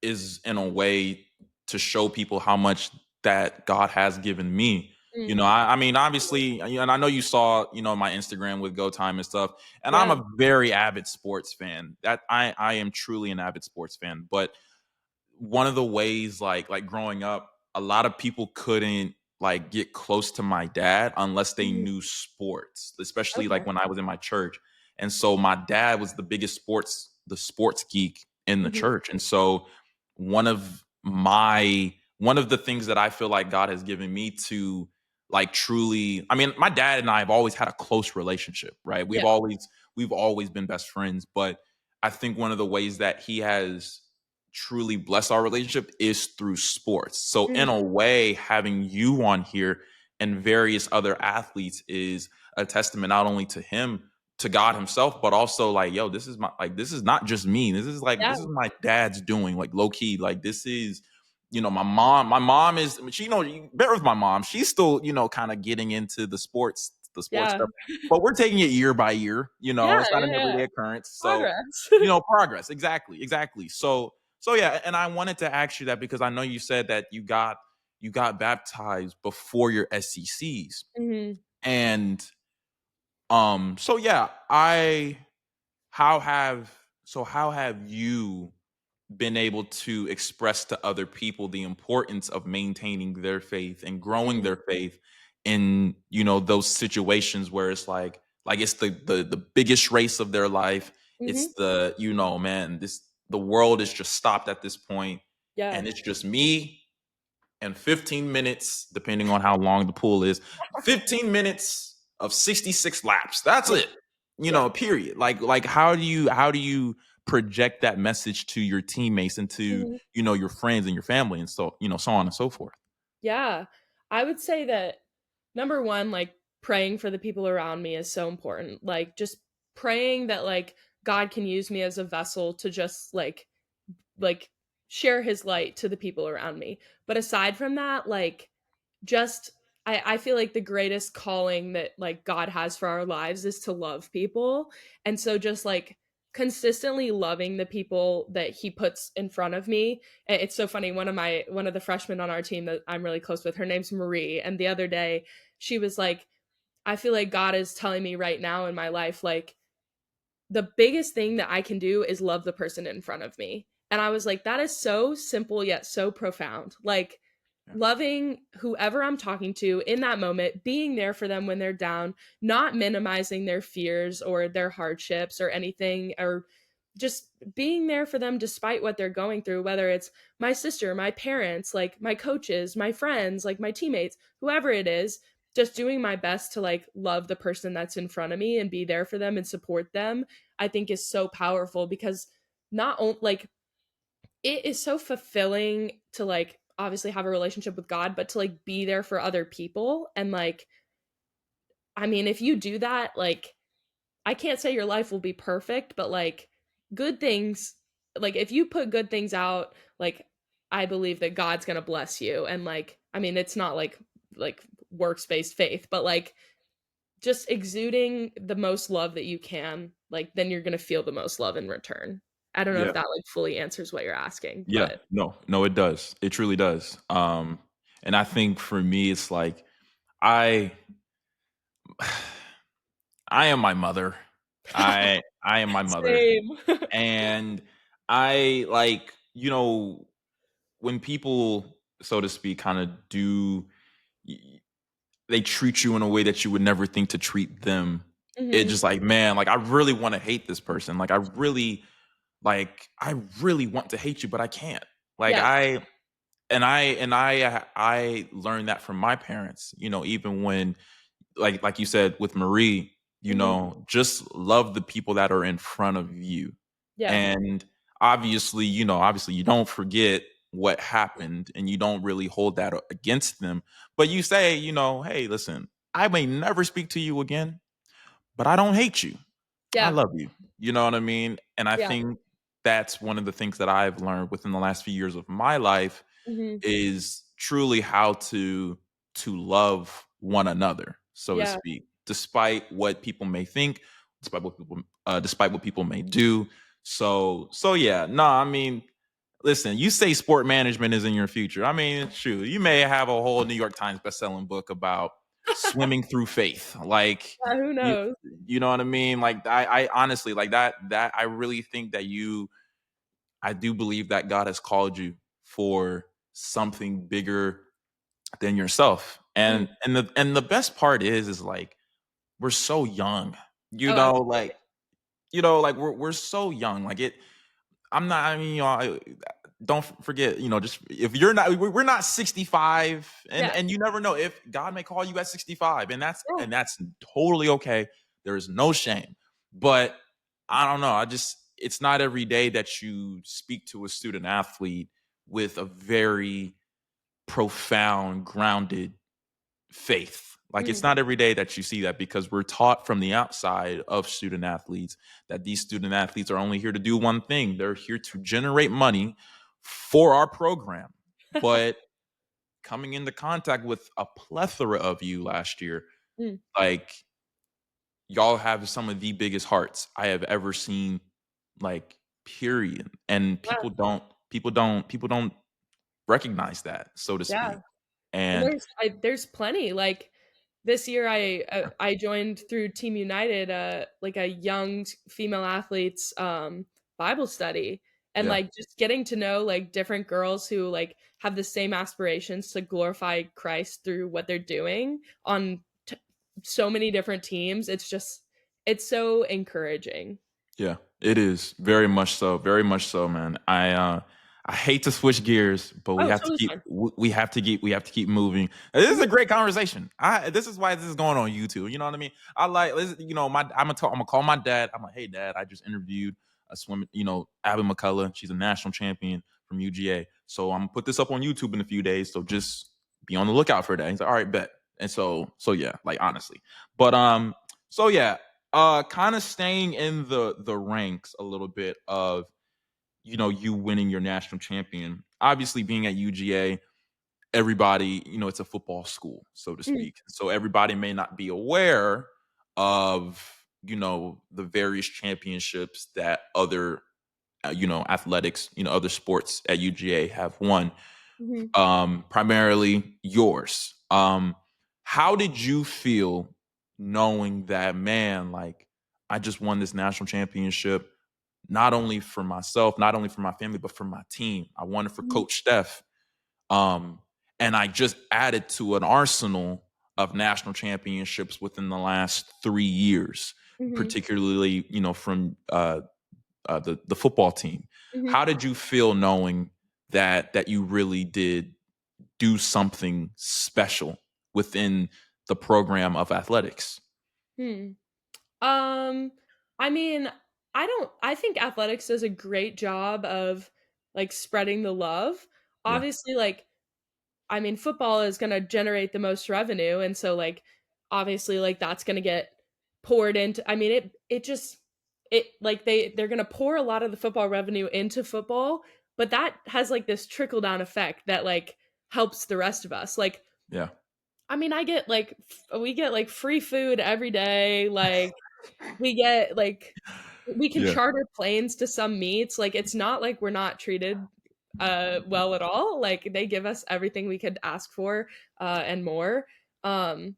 is in a way to show people how much that God has given me. Hmm. I mean, obviously, and I know you saw, my Instagram with Go Time and stuff, and I'm Yeah. a very avid sports fan. That I am truly an avid sports fan. But one of the ways, like growing up, a lot of people couldn't like get close to my dad unless they Hmm. knew sports, especially Okay. like when I was in my church. And so my dad was the sports geek in the Hmm. church. And so one of the things that I feel like God has given me to, like, truly, I mean, my dad and I have always had a close relationship, right? Yeah. We've always been best friends, but I think one of the ways that he has truly bless our relationship is through sports. So in Mhm. a way, having you on here and various other athletes is a testament not only to him, to God himself, but also like, yo, this is not just me. Yeah. This is my dad's doing, like, low key. Like, this is, my mom is, she, you bear with my mom. She's still, kind of getting into the sports Yeah. stuff, but we're taking it year by year. Yeah. It's not an Yeah. everyday occurrence. So, Progress. progress. Exactly. Exactly. So yeah, and I wanted to ask you that because I know you said that you got baptized before your SECs. Mhm. And so yeah, I how have how have you been able to express to other people the importance of maintaining their faith and growing Mhm. their faith in those situations where it's like it's the biggest race of their life. Mhm. It's man, the world is just stopped at this point, Yeah. and it's just me and 15 minutes, depending on how long the pool is, 15 minutes of 66 laps. That's Yeah. it. Yeah. Period. Like how do you project that message to your teammates and to, Mhm. your friends and your family, and so on and so forth. Yeah. I would say that number 1, like, praying for the people around me is so important. Like, just praying that, like, God can use me as a vessel to just, like, share his light to the people around me. But aside from that, like, just I feel like the greatest calling that like God has for our lives is to love people. And so just like consistently loving the people that he puts in front of me. It's so funny. One of the freshmen on our team that I'm really close with, her name's Marie. And the other day she was like, I feel like God is telling me right now in my life, like, the biggest thing that I can do is love the person in front of me. And I was like, that is so simple yet so profound. Like, Yeah. loving whoever I'm talking to in that moment, being there for them when they're down, not minimizing their fears or their hardships or anything, or just being there for them despite what they're going through, whether it's my sister, my parents, like my coaches, my friends, like my teammates, whoever it is, just doing my best to like love the person that's in front of me and be there for them and support them, I think is so powerful because not only like it is so fulfilling to like obviously have a relationship with God, but to like be there for other people. And like, I mean, if you do that, like, I can't say your life will be perfect, but like good things, like if you put good things out, like I believe that God's going to bless you. And like, I mean, it's not like works-based faith, but like just exuding the most love that you can, like then you're going to feel the most love in return. I don't know if Yeah. that like fully answers what you're asking, Yeah. but No, it does. It truly does. And I think for me, it's like I I am my mother. I am my mother. same. And I like, when people, so to speak, kind of they treat you in a way that you would never think to treat them. It Mhm. just like, man, like I really want to hate this person. I really want to hate you, but I can't. Like Yeah. I learned that from my parents, even when like you said with Marie, Mhm. just love the people that are in front of you. Yeah. And obviously you don't forget what happened and you don't really hold that against them. But you say, hey, listen, I may never speak to you again, but I don't hate you. I Yeah. love you. You know what I mean? And I Yeah. think that's one of the things that I've learned within the last few years of my life Mhm. is truly how to love one another, so to Yeah. speak, despite what people may think, despite what people may do. So yeah, no, I mean, listen, you say sport management is in your future. I mean, shoot, you may have a whole New York Times best-selling book about swimming through faith. Like Yeah, who you knows? you know what I mean? Like I honestly like that I really think that I do believe that God has called you for something bigger than yourself. Mhm. And the best part is like we're so young. You Oh, know, absolutely. like like we're so young. Like it I'm not I mean, don't forget, just if you're not we're not 65 and Yeah. and you never know if God may call you at 65 and that's Yeah. and that's totally okay. There is no shame. But I don't know, it's not every day that you speak to a student athlete with a very profound, grounded faith. Like it's Mhm. not every day that you see that because we're taught from the outside of student athletes that these student athletes are only here to do one thing. They're here to generate money for our program. But coming into contact with a plethora of you last year, Mm. like y'all have some of the biggest hearts I have ever seen, like period. And Yeah. people don't recognize that, so to Yeah. speak. And And there's plenty, like, this year I joined through Team United, like a young female athletes, Bible study, and, yeah, like, just getting to know, like, different girls who, like, have the same aspirations to glorify Christ through what they're doing on so many different teams, it's so encouraging. yeah, it is very much so, man. I hate to switch gears, but we Oh, have to totally keep fine. we have to keep moving. This is Mhm. a great conversation. This is why this is going on YouTube. You know what I mean? I like I'm gonna call my dad. I'm like, hey dad, I just interviewed a swim. Abby McCulloh. She's a national champion from UGA. So I'm gonna put this up on YouTube in a few days. So just be on the lookout for that. He's like, all right, bet. And so yeah, like honestly, but so yeah, kind of staying in the ranks a little bit of you winning your national champion. Obviously, being at UGA, everybody it's a football school, so to Mhm. speak. So everybody may not be aware of the various championships that other athletics, other sports at UGA have won, Mhm. primarily yours. How did you feel knowing that, man, like I just won this national championship, not only for myself, not only for my family, but for my team? I won it for Mhm. Coach Steph. Um, and I just added to an arsenal of national championships within the last 3 years, Mhm. particularly, from the football team. Mhm. How did you feel knowing that you really did do something special within the program of athletics? Hmm. Um, I mean, I think athletics does a great job of, like, spreading the love. Yeah, Obviously, like, I mean, football is gonna generate the most revenue, and so, like, obviously, like, that's gonna get poured into, I mean, it just like, they're gonna pour a lot of the football revenue into football, but that has, like, this trickle down effect that, like, helps the rest of us. Like, yeah, I mean, I get, like, we get, like, free food every day, like, we get, like, we can yeah, charter planes to some meets, like, it's not like we're not treated, well at all, like, they give us everything we could ask for, and more, um,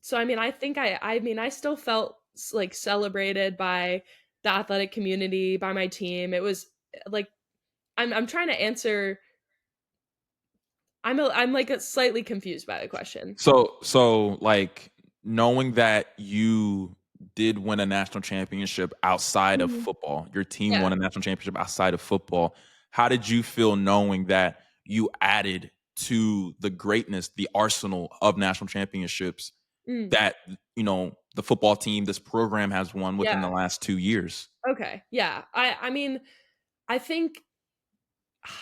so, I mean, I mean, I still felt like, celebrated by the athletic community, by my team, it was, like, I'm trying to answer. I'm, like, slightly confused by the question. so like knowing that you did win a national championship outside of Mhm. football, your team Yeah. won a national championship outside of football. How did you feel knowing that you added to the greatness, the arsenal of national championships Mm. that the football team, this program has won within the Yeah. last 2 years? Okay. Yeah. I mean, I think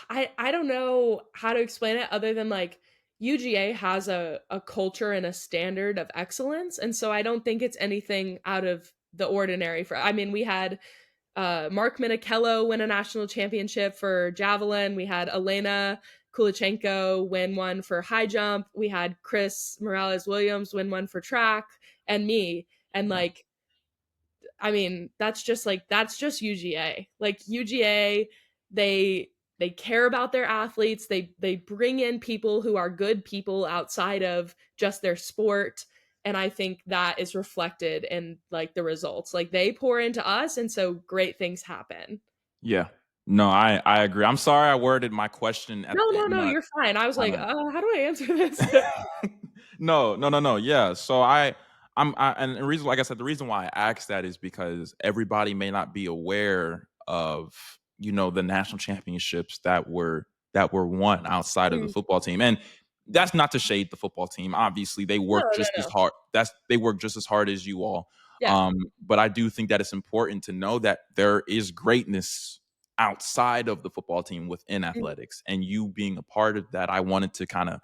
I don't know how to explain it other than, like, UGA has a culture and a standard of excellence, and so I don't think it's anything out of the ordinary for, I mean, we had, Mark McCulloh win a national championship for javelin, we had Elena Kulichenko win one for high jump, we had Chris Morales-Williams win one for track, and me, and, Yeah. like, I mean, that's just UGA. Like, UGA, they care about their athletes. They bring in people who are good people outside of just their sport, and I think that is reflected in, like, the results. Like, they pour into us, and so great things happen. Yeah. No, I agree. I'm sorry I worded my question at No, the no, no, you're fine. I was like, kinda how do I answer this?" No, no, no, no. Yeah. So and the reason, like I said, the reason why I asked that is because everybody may not be aware of, the national championships that were won outside of the Mm. football team. And that's not to shade the football team. Obviously, they No, work no, just as no. hard. They work just as hard as you all. Yeah. But I do think that it's important to know that there is greatness outside of the football team within Mm. athletics. And you being a part of that, I wanted to kind of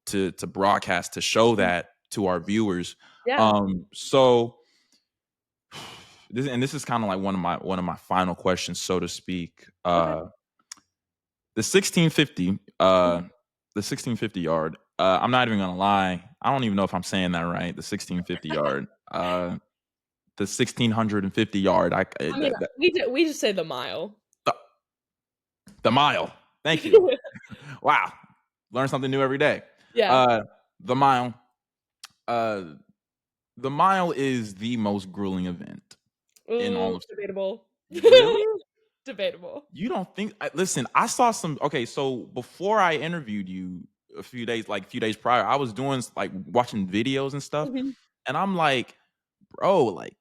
to broadcast to show Mm. that to our viewers. Yeah. So this is kind of like one of my final questions, so to speak. Okay. The 1650, Mhm. the 1650 yard. I'm not even gonna lie. I don't even know if I'm saying that right. The 1650 yard. The 1650 yard. I mean, we just say the mile. The, the mile. Thank you. Wow, learn something new every day. Yeah. Uh, the mile. Uh, the mile is the most grueling event in all Ooh, of. debatable. Really? Debatable. You don't think? Listen, I saw some. Okay, so before I interviewed you a few days prior, I was doing like watching videos and stuff, Mhm. and I'm like, bro, like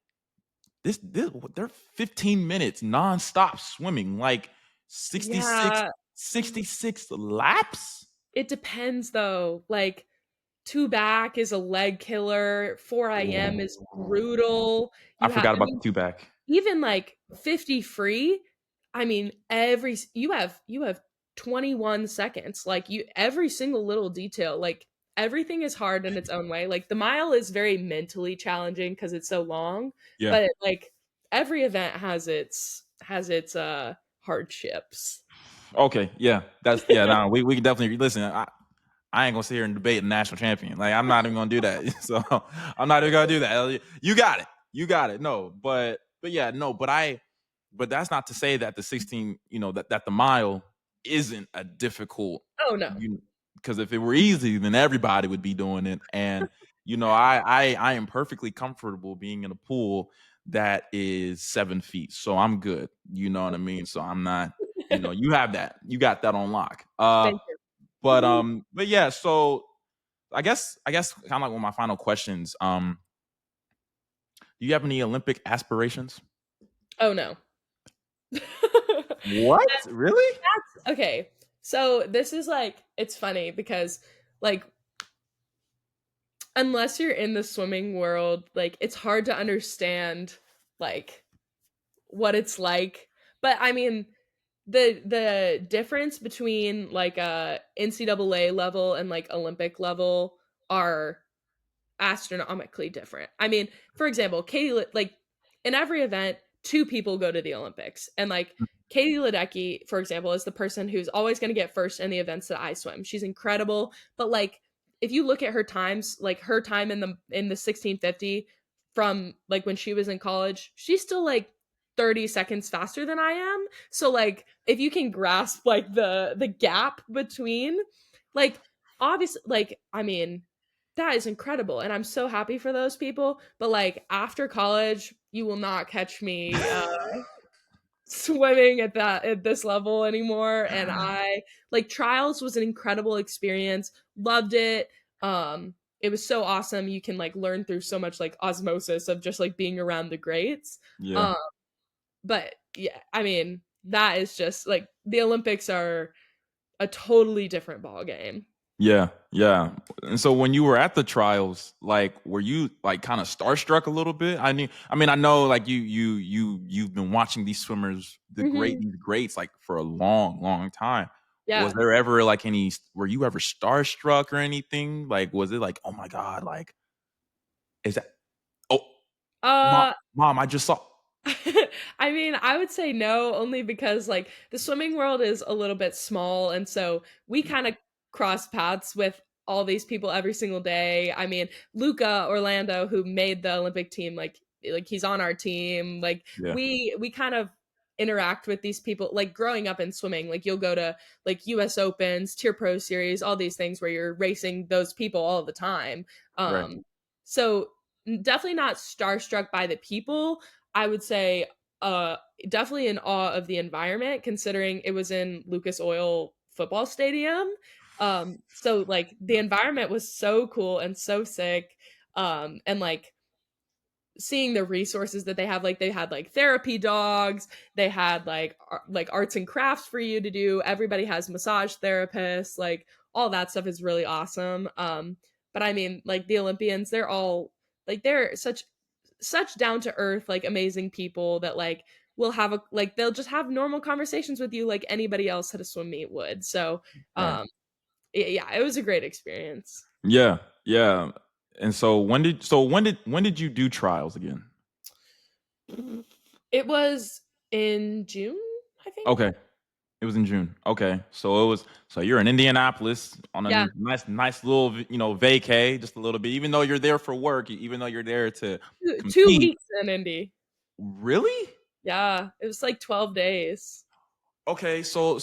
this they're 15 minutes nonstop swimming, like 66, Yeah, 66 laps. it depends though, like, 2 back is a leg killer, 4 IM is brutal, I I forgot about the mean, two back. even, like, 50 free, I mean, you have 21 seconds, like, every single little detail, like, everything is hard in its own way, like, the mile is very mentally challenging because it's so long, Yeah. but, like, every event has its, hardships. Okay. Yeah. That's yeah. No, we can definitely listen. I ain't gonna sit here and debate the national champion. Like I'm not even gonna do that. So I'm not even gonna do that. You got it. You got it. No, but yeah, no, but that's not to say that the 16, that the mile isn't a difficult, Oh, no. you because if it were easy, then everybody would be doing it. And I am perfectly comfortable being in a pool that is 7 feet. So I'm good. You know what I mean? So I'm not, you have that. You got that on lock. Thank you. But yeah, so I guess kind of like one of my final questions. Do you have any Olympic aspirations? Oh, no. What? Really? Okay, so this is like it's funny because like unless you're in the swimming world, like it's hard to understand like what it's like. But I mean, the difference between like a NCAA level and like Olympic level are astronomically different. I mean, for example, like in every event, two people go to the Olympics, and like Katie Ledecky, for example, is the person who's always going to get first in the events that I swim. She's incredible, but like if you look at her times, like her time in the 1650 from like when she was in college, she's still like 30 seconds faster than I am. So like if you can grasp like the gap between like obviously like I mean that is incredible and I'm so happy for those people, but like after college you will not catch me swimming at this level anymore. And I like trials was an incredible experience, loved it. It was so awesome. You can like learn through so much like osmosis of just like being around the greats. Yeah. um but yeah, I mean that is just like the Olympics are a totally different ball game. Yeah, yeah. And so when you were at the trials, like were you like kind of starstruck a little bit? I mean I know like you've been watching these swimmers, Hmm. these greats like for a long, long time. Was Yeah. there ever like any were you ever starstruck or anything? Like was it like, "Oh my god, like is that oh, mom, uh mom, I just saw." I mean, I would say no, only because like the swimming world is a little bit small, and so we kind of cross paths with all these people every single day. I mean, Luca Orlando, who made the Olympic team, like he's on our team. Like Yeah, we kind of interact with these people. Like growing up in swimming, like you'll go to like U.S. Opens, Tier Pro Series, all these things where you're racing those people all the time. right. So definitely not starstruck by the people. I would say uh definitely in awe of the environment considering it was in Lucas Oil football stadium. So like the environment was so cool and so sick. And like seeing the resources that they have, like they had like therapy dogs, they had like arts and crafts for you to do, everybody has massage therapists, like all that stuff is really awesome. But I mean like the Olympians, they're all like they're such down to earth like amazing people that like will have a like they'll just have normal conversations with you like anybody else at a swim meet would. So Right. um yeah, it was a great experience. Yeah, yeah. And so when did you do trials again? It was in June, I think. Okay. It was in June. Okay. So it was so you're in Indianapolis on a Yeah, nice little, vacay, just a little bit. Even though you're there for work, even though you're there to two compete. weeks in Indy. Really? Yeah, it was like 12 days. Okay. So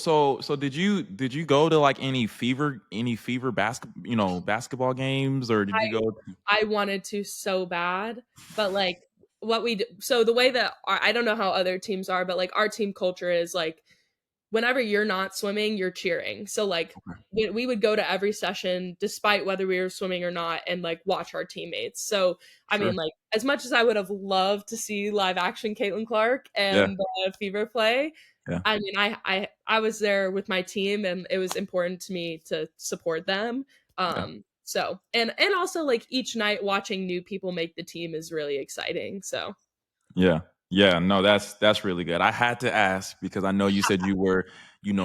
did you go to like any fever basketball games, or did you go to I wanted to so bad, but like so the way that I don't know how other teams are, but like our team culture is like whenever you're not swimming, you're cheering. So like we would go to every session despite whether we were swimming or not and like watch our teammates. So I Sure. mean like as much as I would have loved to see live action Caitlin Clark Yeah. and Fever play, Yeah. I mean I was there with my team and it was important to me to support them. Yeah. So and also like each night watching new people make the team is really exciting. So Yeah. Yeah, no, that's really good. I had to ask because I know you said you were in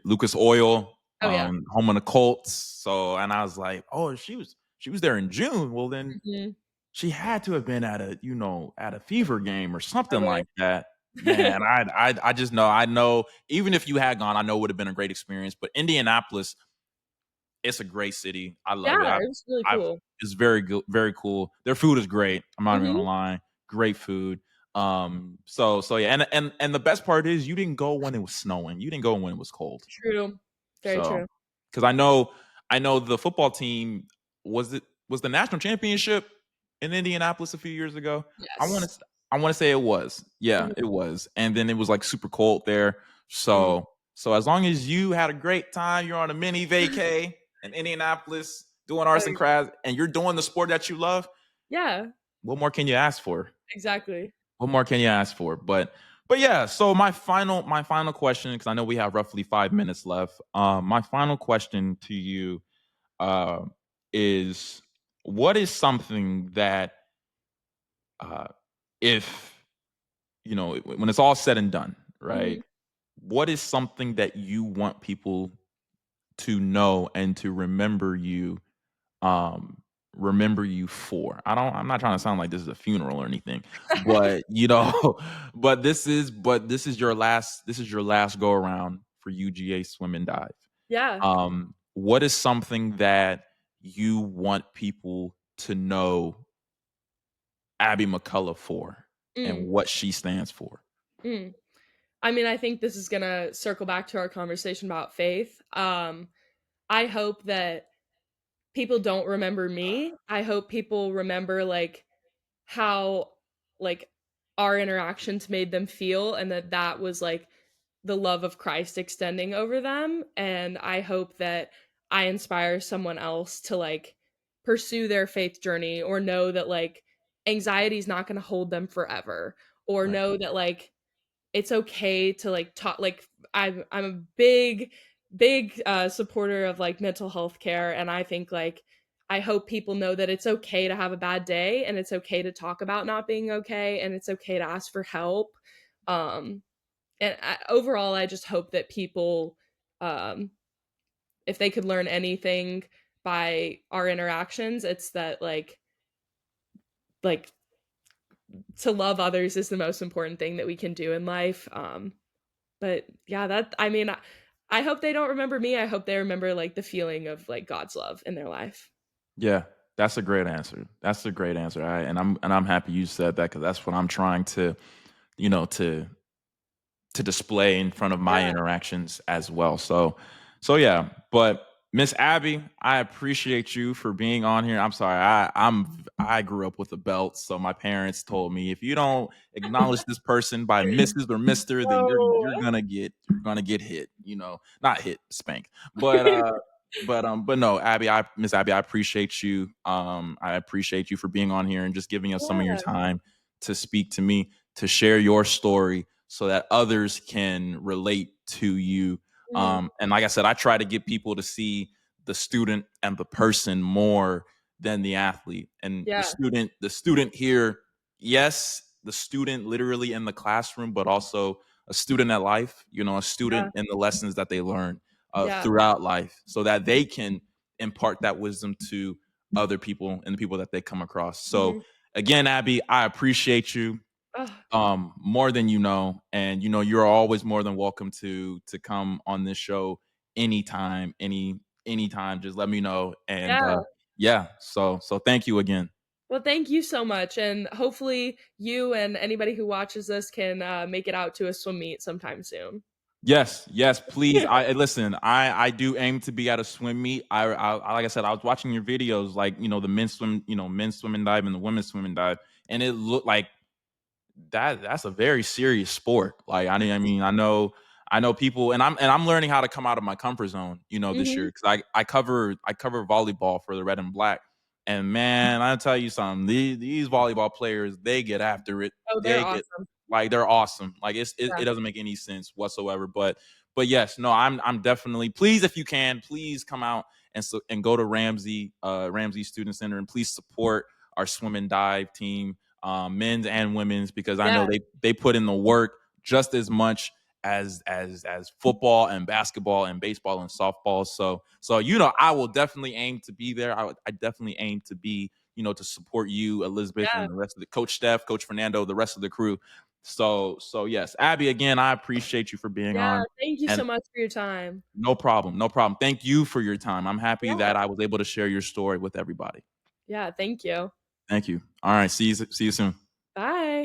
Lucas Oil, oh yeah. home of the Colts. So, and I was like, oh, she was there in June. Well, then Mhm. she had to have been at at a Fever game or something Oh, like that. yeah. Man, I just know even if you had gone, I know it would have been a great experience. But Indianapolis, it's a great city. I love it. Yeah, it was really I've cool. it's very good, very cool. Their food is great. I'm not even gonna Mhm. lie. Great food. So yeah, and the best part is you didn't go when it was snowing. You didn't go when it was cold. True. Very So, true. because I know the football team was the national championship in Indianapolis a few years ago. I want Yes. to I want to say it was. Yeah, Mhm, it was. And then it was like super cold there. mhm. So as long as you had a great time, you're on a mini vacay in Indianapolis doing Oh, arts and yeah. crafts, and you're doing the sport that you love. Yeah, What more can you ask for? exactly. What more can you ask for? But yeah, so my final question, because I know we have roughly 5 minutes left. My final question to you uh, is, what is something that uh, if when it's all said and done, right? Mhm. What is something that you want people to know and to um remember you for? I'm not trying to sound like this is a funeral or anything, but but this is your last go around for UGA Swim and Dive. Yeah. What is something that you want people to know Abby McCullough for, and Mm, what she stands for? mm. I mean, I think this is gonna circle back to our conversation about faith. I hope that people don't remember me. I hope people remember, like, how, like, our interactions made them feel and that that was, like, the love of Christ extending over them, and I hope that I inspire someone else to, like, pursue their faith journey or know that, like, anxiety is not gonna hold them forever, or Right. know that, like, it's okay to, like, talk like, I'm a big supporter of, like, mental health care, and I think, like, I hope people know that it's okay to have a bad day, and it's okay to talk about not being okay, and it's okay to ask for help. Um, overall, I just hope that people, um, if they could learn anything by our interactions, it's that, like, to love others is the most important thing that we can do in life. But yeah, that I mean, I hope they don't remember me. I hope they remember, like, the feeling of, like, God's love in their life. Yeah, that's a great answer. That's a great answer. And I'm happy you said that, because that's what I'm trying to you know to display in front of my Yeah. interactions as well. So yeah, but Miss Abby, I appreciate you for being on here. I'm sorry, I grew up with a belt, so my parents told me, if you don't acknowledge this person by Mrs. or Mister, then you're Oh. gonna get hit. Not hit, spanked. But no, Miss Abby, I appreciate you. I appreciate you for being on here and just giving us some of your Yeah. time to speak to me, to share your story, so that others can relate to you. Mhm. And like I said, I try to get people to see the student and the person more than the athlete. And the Yeah. student here, yes, the student literally in the classroom, but also a student at life, a Yeah. student in the lessons that they learn Yeah. throughout life, so that they can impart that wisdom to other people and the people that they come across. So Mhm. again, Abby, I appreciate you Oh, more than you know, and you're always more than welcome to come on this show anytime, anytime. Just let me know. And yeah. yeah, so thank you again. Well, thank you so much, and hopefully you and anybody who watches this can, make it out to a swim meet sometime soon. Yes, yes, please. I listen. I do aim to be at a swim meet. Like I said, I was watching your videos, like the men's swim and dive and the women's swim and dive, and it looked like that's a very serious sport. Like, I mean, I know people, and I'm learning how to come out of my comfort zone, this year, Mhm. because I cover volleyball for the red and black. And man, I tell you something, these volleyball players, they get after it. Oh, they're They get awesome. like they're awesome. Like, it Yeah. doesn't make any sense whatsoever. But yes, no, I'm definitely, please, if you can, please come out and go to Ramsey Student Center, and please support our swim and dive team, men's and women's, because I know Yeah. they put in the work just as much as football and basketball and baseball and softball. So I will definitely aim to be there. I definitely aim to be, to support you, Elizabeth, Yeah. and the rest of the Coach Steph, Coach Fernando, the rest of the crew. So yes, Abby, again, I appreciate you for being Yeah, on. thank you so And much for your time. no problem, no problem. Thank you for your time. I'm happy Yeah. that I was able to share your story with everybody. Yeah, thank you. Thank you. All right, see you soon. Bye.